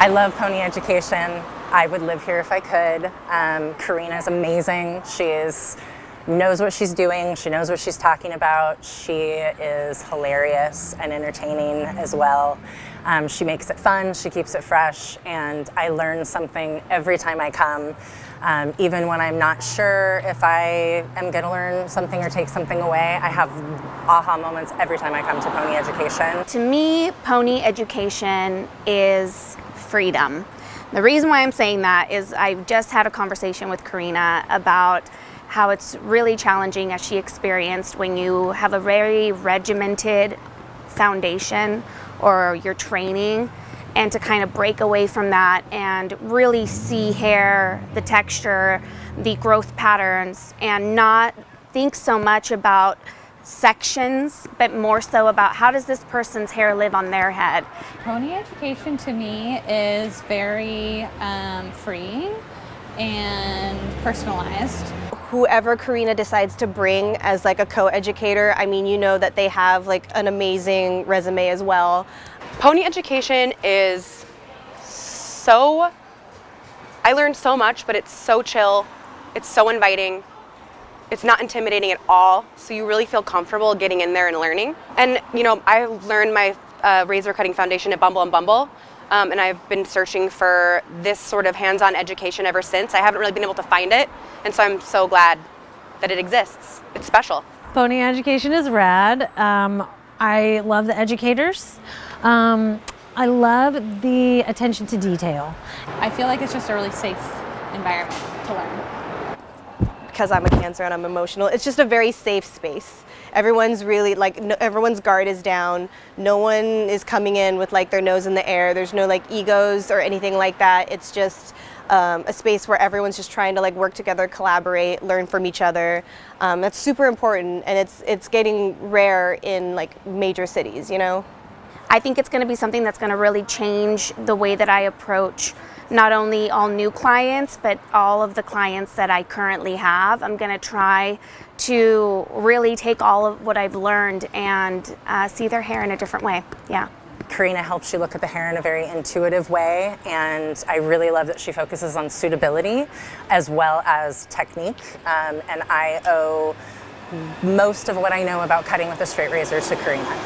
I love pony education. I would live here if I could. Karina is amazing. Knows what she's doing. She knows what she's talking about. She is hilarious and entertaining as well. She makes it fun. She keeps it fresh, and I learn something every time I come. Even when I'm not sure if I am going to learn something or take something away, I have aha moments every time I come to pony education. To me, pony education is freedom. The reason why I'm saying that is I just had a conversation with Karina about how it's really challenging, as she experienced, when you have a very regimented foundation or your training, and to kind of break away from that and really see hair, the texture, the growth patterns, and not think so much about sections, but more so about how does this person's hair live on their head. Pony education to me is very freeing and personalized. Whoever Karina decides to bring as like a co-educator, I mean, you know that they have like an amazing resume as well. Pony education is I learned so much, but it's so chill, it's so inviting, it's not intimidating at all, so you really feel comfortable getting in there and learning. And you know, I learned my razor cutting foundation at Bumble and Bumble, and I've been searching for this sort of hands-on education ever since. I haven't really been able to find it, and so I'm so glad that it exists. It's special. Pony education is rad. I love the educators. I love the attention to detail. I feel like it's just a really safe environment to learn. Because I'm a Cancer and I'm emotional, it's just a very safe space. Everyone's really like, everyone's guard is down. No one is coming in with like their nose in the air. There's no like egos or anything like that. It's just a space where everyone's just trying to like work together, collaborate, learn from each other. That's super important, and it's getting rare in like major cities, you know? I think it's going to be something that's going to really change the way that I approach not only all new clients, but all of the clients that I currently have. I'm going to try to really take all of what I've learned and see their hair in a different way. Yeah. Karina helps you look at the hair in a very intuitive way, and I really love that she focuses on suitability as well as technique. And I owe most of what I know about cutting with a straight razor to Karina.